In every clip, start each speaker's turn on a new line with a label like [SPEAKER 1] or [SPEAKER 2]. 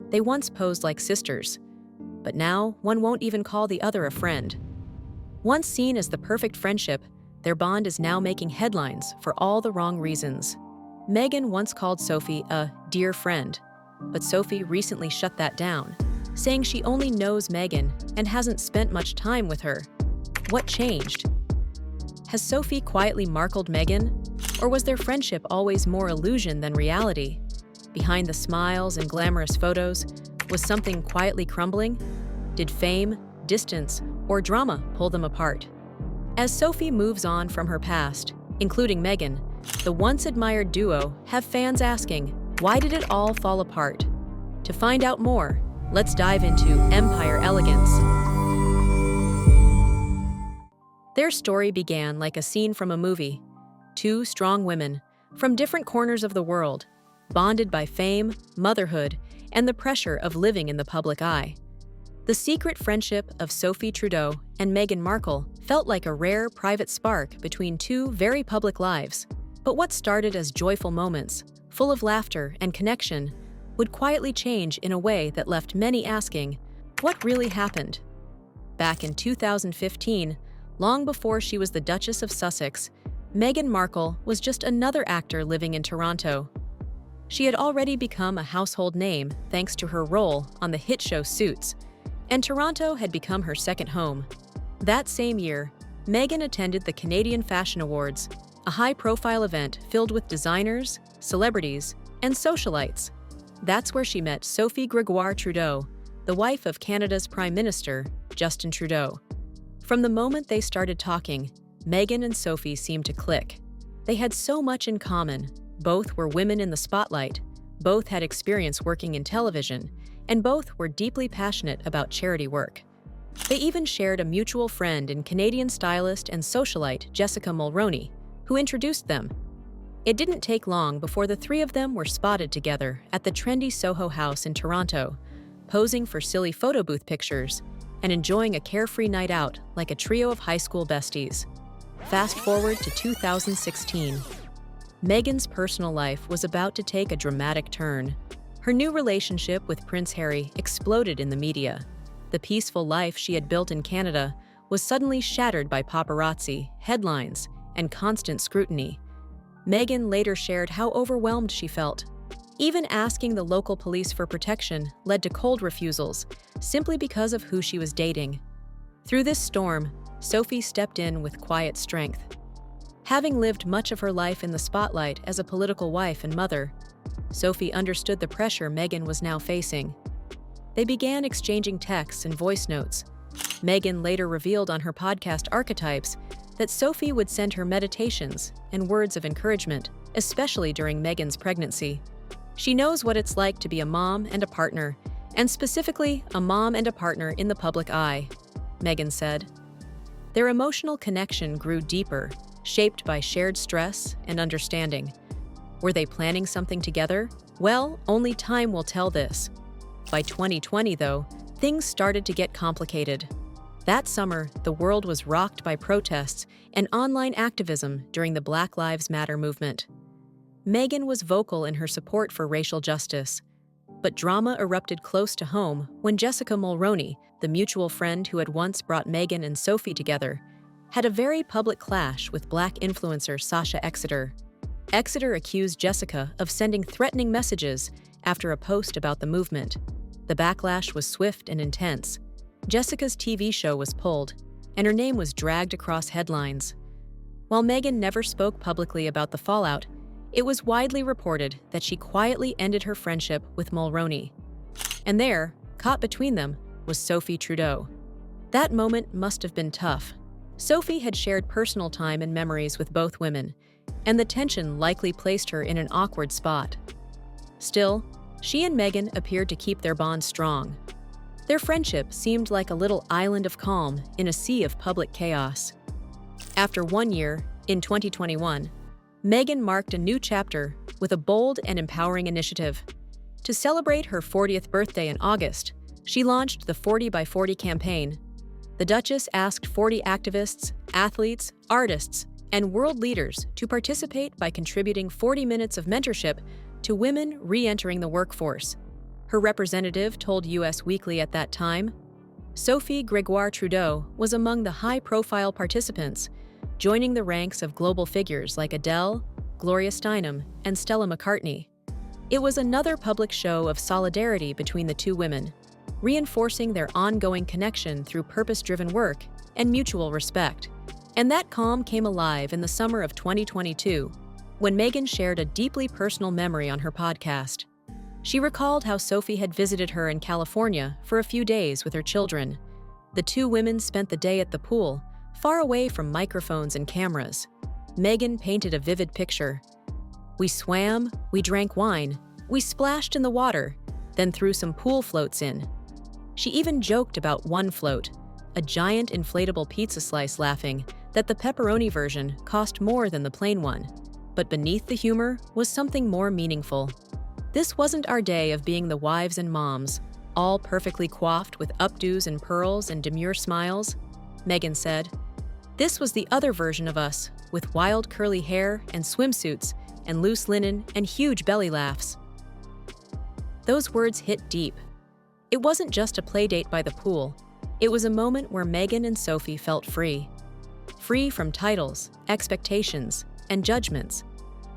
[SPEAKER 1] They once posed like sisters, but now one won't even call the other a friend. Once seen as the perfect friendship, their bond is now making headlines for all the wrong reasons. Meghan once called Sophie a dear friend, but Sophie recently shut that down, saying she only knows Meghan and hasn't spent much time with her. What changed? Has Sophie quietly markled Meghan, or was their friendship always more illusion than reality? Behind the smiles and glamorous photos, was something quietly crumbling? Did fame, distance, or drama pull them apart? As Sophie moves on from her past, including Meghan, the once-admired duo have fans asking, why did it all fall apart? To find out more, let's dive into Empire Elegance. Their story began like a scene from a movie. Two strong women, from different corners of the world, bonded by fame, motherhood, and the pressure of living in the public eye. The secret friendship of Sophie Trudeau and Meghan Markle felt like a rare private spark between two very public lives. But what started as joyful moments, full of laughter and connection, would quietly change in a way that left many asking, what really happened? Back in 2015, long before she was the Duchess of Sussex, Meghan Markle was just another actor living in Toronto. She had already become a household name thanks to her role on the hit show Suits, and Toronto had become her second home. That same year, Meghan attended the Canadian Fashion Awards, a high-profile event filled with designers, celebrities, and socialites. That's where she met Sophie Gregoire Trudeau, the wife of Canada's Prime Minister, Justin Trudeau. From the moment they started talking, Meghan and Sophie seemed to click. They had so much in common. Both were women in the spotlight, both had experience working in television, and both were deeply passionate about charity work. They even shared a mutual friend in Canadian stylist and socialite Jessica Mulroney, who introduced them. It didn't take long before the three of them were spotted together at the trendy Soho House in Toronto, posing for silly photo booth pictures and enjoying a carefree night out like a trio of high school besties. Fast forward to 2016. Meghan's personal life was about to take a dramatic turn. Her new relationship with Prince Harry exploded in the media. The peaceful life she had built in Canada was suddenly shattered by paparazzi, headlines, and constant scrutiny. Meghan later shared how overwhelmed she felt. Even asking the local police for protection led to cold refusals, simply because of who she was dating. Through this storm, Sophie stepped in with quiet strength. Having lived much of her life in the spotlight as a political wife and mother, Sophie understood the pressure Meghan was now facing. They began exchanging texts and voice notes. Meghan later revealed on her podcast Archetypes that Sophie would send her meditations and words of encouragement, especially during Meghan's pregnancy. She knows what it's like to be a mom and a partner, and specifically a mom and a partner in the public eye, Meghan said. Their emotional connection grew deeper, shaped by shared stress and understanding. Were they planning something together? Well, only time will tell this. By 2020, though, things started to get complicated. That summer, the world was rocked by protests and online activism during the Black Lives Matter movement. Meghan was vocal in her support for racial justice, but drama erupted close to home when Jessica Mulroney, the mutual friend who had once brought Meghan and Sophie together, had a very public clash with Black influencer Sasha Exeter. Exeter accused Jessica of sending threatening messages after a post about the movement. The backlash was swift and intense. Jessica's TV show was pulled, and her name was dragged across headlines. While Meghan never spoke publicly about the fallout, it was widely reported that she quietly ended her friendship with Mulroney. And there, caught between them, was Sophie Trudeau. That moment must have been tough. Sophie had shared personal time and memories with both women, and the tension likely placed her in an awkward spot. Still, she and Meghan appeared to keep their bond strong. Their friendship seemed like a little island of calm in a sea of public chaos. After 1 year, in 2021, Meghan marked a new chapter with a bold and empowering initiative. To celebrate her 40th birthday in August, she launched the 40 by 40 campaign. The Duchess asked 40 activists, athletes, artists, and world leaders to participate by contributing 40 minutes of mentorship to women re-entering the workforce. Her representative told US Weekly at that time. Sophie Gregoire Trudeau was among the high-profile participants, joining the ranks of global figures like Adele, Gloria Steinem, and Stella McCartney. It was another public show of solidarity between the two women, reinforcing their ongoing connection through purpose-driven work and mutual respect. And that calm came alive in the summer of 2022, when Meghan shared a deeply personal memory on her podcast. She recalled how Sophie had visited her in California for a few days with her children. The two women spent the day at the pool, far away from microphones and cameras. Meghan painted a vivid picture. "We swam, we drank wine, we splashed in the water, then threw some pool floats in." She even joked about one float, a giant inflatable pizza slice, laughing that the pepperoni version cost more than the plain one. But beneath the humor was something more meaningful. "This wasn't our day of being the wives and moms, all perfectly coiffed with updos and pearls and demure smiles," Meghan said. "This was the other version of us, with wild curly hair and swimsuits and loose linen and huge belly laughs." Those words hit deep. It wasn't just a playdate by the pool. It was a moment where Meghan and Sophie felt free. Free from titles, expectations, and judgments.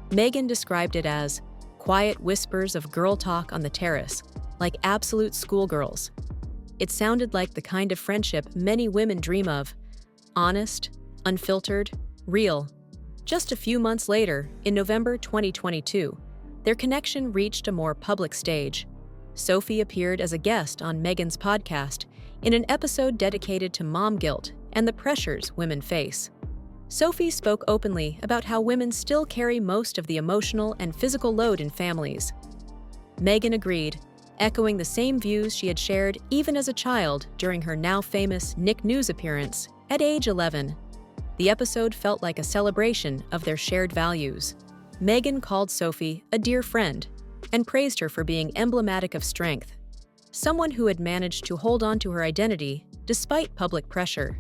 [SPEAKER 1] Meghan described it as quiet whispers of girl talk on the terrace, like absolute schoolgirls. It sounded like the kind of friendship many women dream of. Honest, unfiltered, real. Just a few months later, in November 2022, their connection reached a more public stage. Sophie appeared as a guest on Meghan's podcast in an episode dedicated to mom guilt and the pressures women face. Sophie spoke openly about how women still carry most of the emotional and physical load in families. Meghan agreed, echoing the same views she had shared even as a child during her now famous Nick News appearance at age 11. The episode felt like a celebration of their shared values. Meghan called Sophie a dear friend and praised her for being emblematic of strength, someone who had managed to hold on to her identity despite public pressure.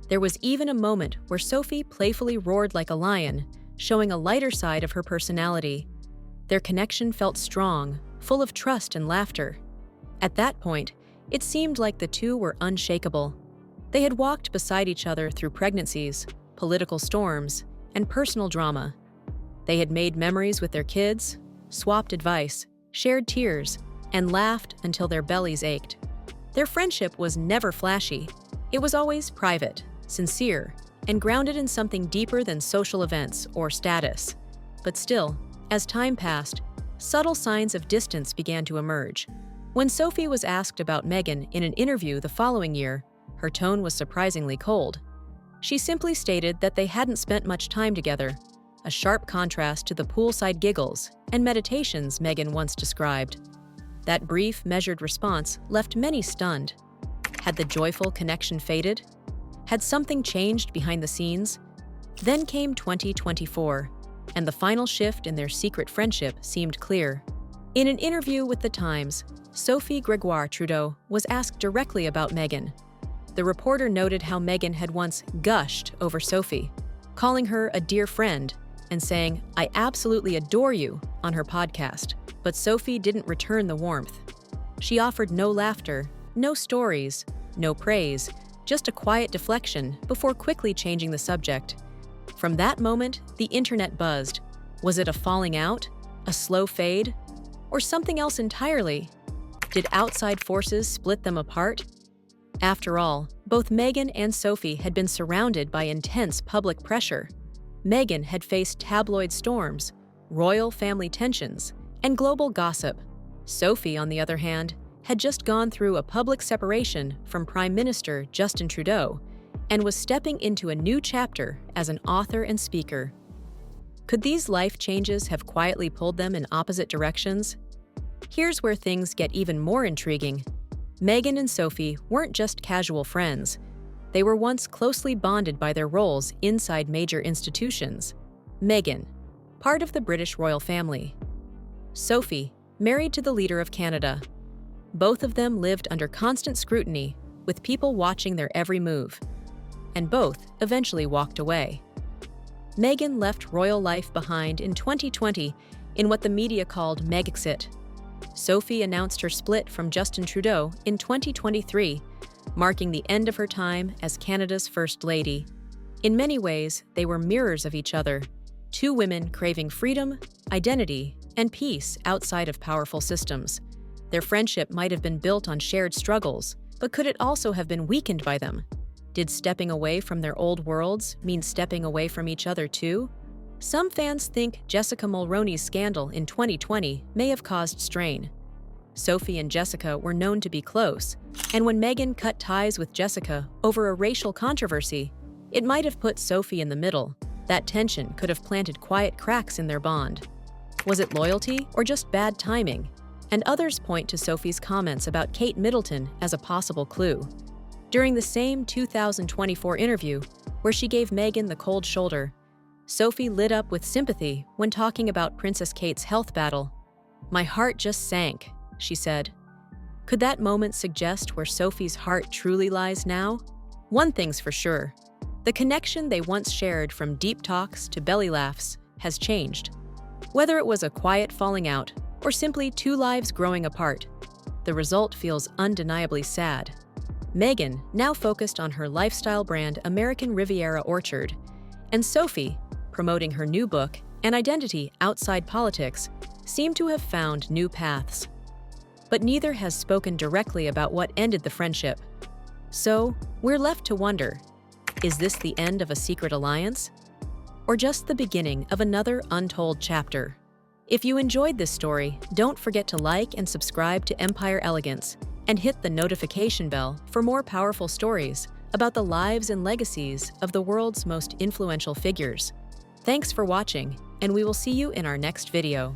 [SPEAKER 1] There was even a moment where Sophie playfully roared like a lion, showing a lighter side of her personality. Their connection felt strong, full of trust and laughter. At that point, it seemed like the two were unshakable. They had walked beside each other through pregnancies, political storms, and personal drama. They had made memories with their kids, swapped advice, shared tears, and laughed until their bellies ached. Their friendship was never flashy. It was always private, sincere, and grounded in something deeper than social events or status. But still, as time passed, subtle signs of distance began to emerge. When Sophie was asked about Meghan in an interview the following year, her tone was surprisingly cold. She simply stated that they hadn't spent much time together, a sharp contrast to the poolside giggles and meditations Meghan once described. That brief, measured response left many stunned. Had the joyful connection faded? Had something changed behind the scenes? Then came 2024, and the final shift in their secret friendship seemed clear. In an interview with The Times, Sophie Gregoire Trudeau was asked directly about Meghan. The reporter noted how Meghan had once gushed over Sophie, calling her a dear friend and saying, "I absolutely adore you," on her podcast. But Sophie didn't return the warmth. She offered no laughter, no stories, no praise, just a quiet deflection before quickly changing the subject. From that moment, the internet buzzed. Was it a falling out, a slow fade, or something else entirely? Did outside forces split them apart? After all, both Meghan and Sophie had been surrounded by intense public pressure. Meghan had faced tabloid storms, royal family tensions, and global gossip. Sophie, on the other hand, had just gone through a public separation from Prime Minister Justin Trudeau and was stepping into a new chapter as an author and speaker. Could these life changes have quietly pulled them in opposite directions? Here's where things get even more intriguing. Meghan and Sophie weren't just casual friends. They were once closely bonded by their roles inside major institutions. Meghan, part of the British royal family. Sophie, married to the leader of Canada. Both of them lived under constant scrutiny, with people watching their every move. And both eventually walked away. Meghan left royal life behind in 2020 in what the media called Megxit. Sophie announced her split from Justin Trudeau in 2023, marking the end of her time as Canada's First Lady. In many ways, they were mirrors of each other, two women craving freedom, identity, and peace outside of powerful systems. Their friendship might have been built on shared struggles, but could it also have been weakened by them? Did stepping away from their old worlds mean stepping away from each other too? Some fans think Jessica Mulroney's scandal in 2020 may have caused strain. Sophie and Jessica were known to be close, and when Meghan cut ties with Jessica over a racial controversy, it might have put Sophie in the middle. That tension could have planted quiet cracks in their bond. Was it loyalty or just bad timing? And others point to Sophie's comments about Kate Middleton as a possible clue. During the same 2024 interview, where she gave Meghan the cold shoulder, Sophie lit up with sympathy when talking about Princess Kate's health battle. "My heart just sank," she said. Could that moment suggest where Sophie's heart truly lies now? One thing's for sure. The connection they once shared from deep talks to belly laughs has changed. Whether it was a quiet falling out or simply two lives growing apart, the result feels undeniably sad. Meghan, now focused on her lifestyle brand American Riviera Orchard, and Sophie, promoting her new book and identity outside politics, seem to have found new paths. But neither has spoken directly about what ended the friendship. So, we're left to wonder, is this the end of a secret alliance? Or just the beginning of another untold chapter? If you enjoyed this story, don't forget to like and subscribe to Empire Elegance and hit the notification bell for more powerful stories about the lives and legacies of the world's most influential figures. Thanks for watching, and we will see you in our next video.